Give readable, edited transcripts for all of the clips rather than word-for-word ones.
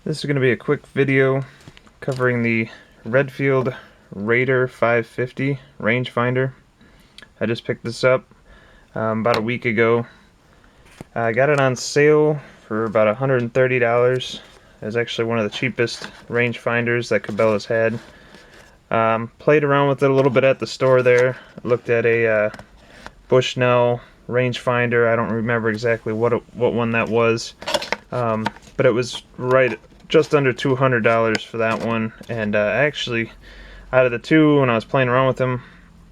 This is going to be a quick video covering the Redfield Raider 550 rangefinder. I just picked this up about a week ago. I got it on sale for about $130. It was actually one of the cheapest rangefinders that Cabelas had. Played around with it a little bit at the store there. Looked at a Bushnell rangefinder. I don't remember exactly what one that was, but it was right just under $200 for that one. And actually, out of the two, when I was playing around with them,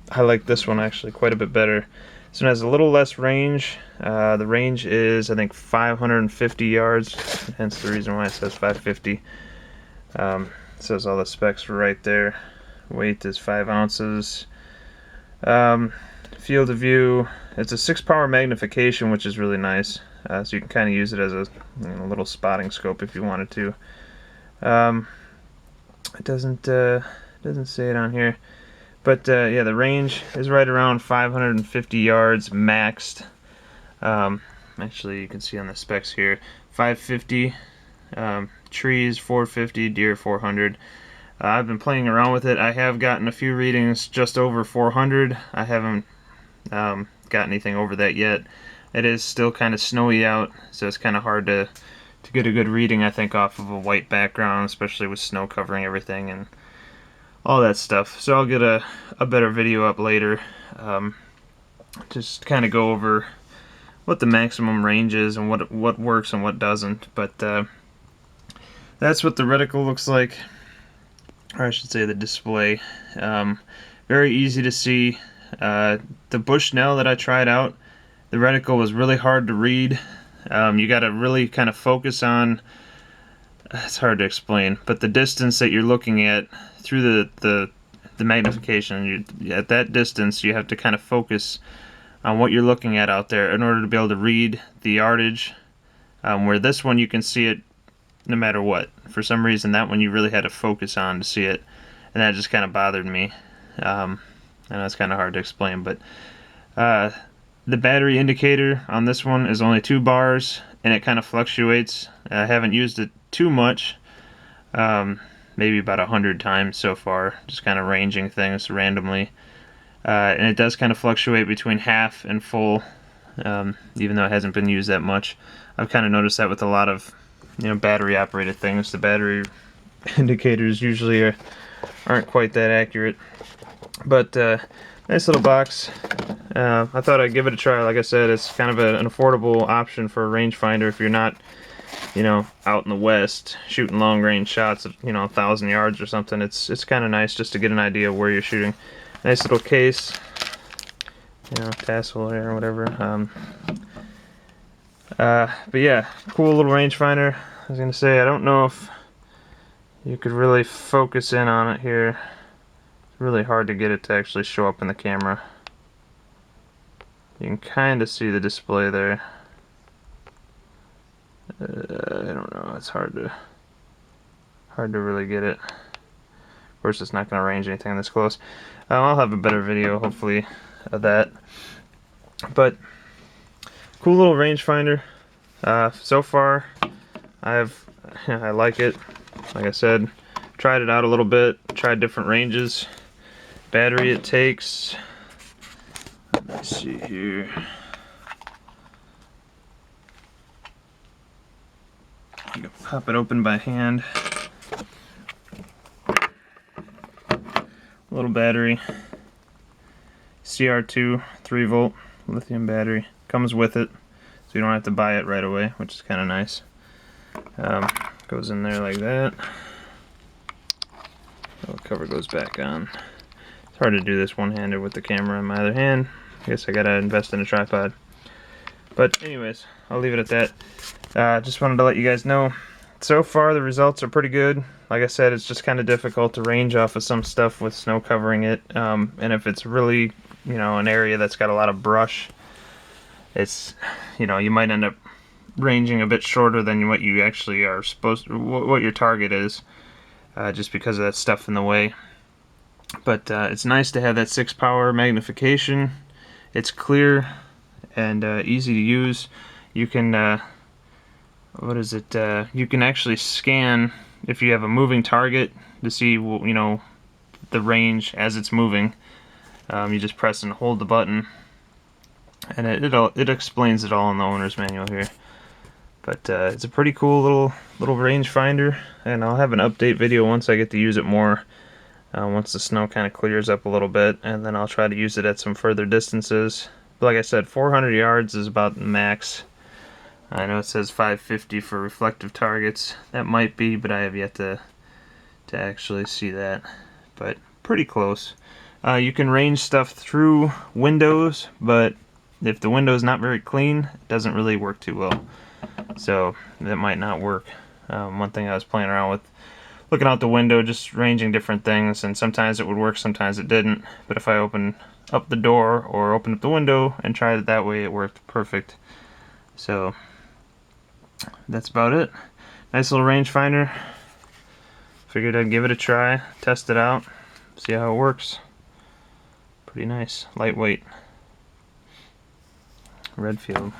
I like this one actually quite a bit better. This one has a little less range. The range is, I think, 550 yards, hence the reason why it says 550. It says all the specs right there. Weight is 5 ounces. Field of view, it's a 6-power magnification, which is really nice. So you can kind of use it as a little spotting scope if you wanted to. It doesn't say it on here, but yeah, the range is right around 550 yards maxed. Actually, you can see on the specs here, 550, trees 450, deer 400. I've been playing around with it. I have gotten a few readings just over 400. I haven't got anything over that yet. It is still kind of snowy out, so it's kind of hard to get a good reading, I think, off of a white background, especially with snow covering everything and all that stuff. So I'll get a better video up later, just kind of go over what the maximum range is and what works and what doesn't. But that's what the reticle looks like, or I should say the display. Very easy to see. The Bushnell that I tried out, the reticle was really hard to read. You got to really kind of focus on, it's hard to explain, but the distance that you're looking at through the magnification, at that distance you have to kind of focus on what you're looking at out there in order to be able to read the yardage. Where this one you can see it no matter what. For some reason that one you really had to focus on to see it, and that just kind of bothered me. I know it's kind of hard to explain, but the battery indicator on this one is only 2 bars, and it kind of fluctuates. I haven't used it too much, maybe about 100 times so far, just kind of ranging things randomly. And it does kind of fluctuate between half and full, even though it hasn't been used that much. I've kind of noticed that with a lot of battery operated things. The battery indicators usually aren't quite that accurate. But nice little box. I thought I'd give it a try. Like I said, it's kind of an affordable option for a rangefinder if you're not, out in the West shooting long range shots of 1,000 yards or something. It's kind of nice just to get an idea of where you're shooting. Nice little case, tassel there or whatever. But yeah, cool little rangefinder. I was gonna say, I don't know if you could really focus in on it here. It's really hard to get it to actually show up in the camera. You can kind of see the display there. I don't know, it's hard to really get it. Of course, it's not going to range anything this close. I'll have a better video, hopefully, of that. But cool little rangefinder. So far, I like it. Like I said, tried it out a little bit, tried different ranges. Battery it takes, let's see here. You can pop it open by hand. Little battery, CR2 3-volt lithium battery, comes with it, so you don't have to buy it right away, which is kind of nice. Goes in there like that. The cover goes back on. It's hard to do this one-handed with the camera in my other hand. I guess I gotta invest in a tripod. But anyways, I'll leave it at that. Just wanted to let you guys know, so far the results are pretty good. Like I said, it's just kind of difficult to range off of some stuff with snow covering it. And if it's really, an area that's got a lot of brush, it's, you might end up ranging a bit shorter than what you actually are supposed to, what your target is, just because of that stuff in the way. But it's nice to have that 6-power magnification. It's clear and easy to use. You can what is it? You can actually scan if you have a moving target to see, you know, the range as it's moving. You just press and hold the button, and it explains it all in the owner's manual here. But it's a pretty cool little rangefinder, and I'll have an update video once I get to use it more. Once the snow kind of clears up a little bit, and then I'll try to use it at some further distances. But like I said, 400 yards is about the max. I know it says 550 for reflective targets. That might be, but I have yet to actually see that. But pretty close. You can range stuff through windows, but if the window is not very clean, it doesn't really work too well. So that might not work. One thing I was playing around with, looking out the window, just ranging different things, and sometimes it would work, sometimes it didn't. But if I open up the door or open up the window and tried it that way, it worked perfect. So that's about it. Nice little rangefinder. Figured I'd give it a try, test it out, see how it works. Pretty nice, lightweight. Redfield.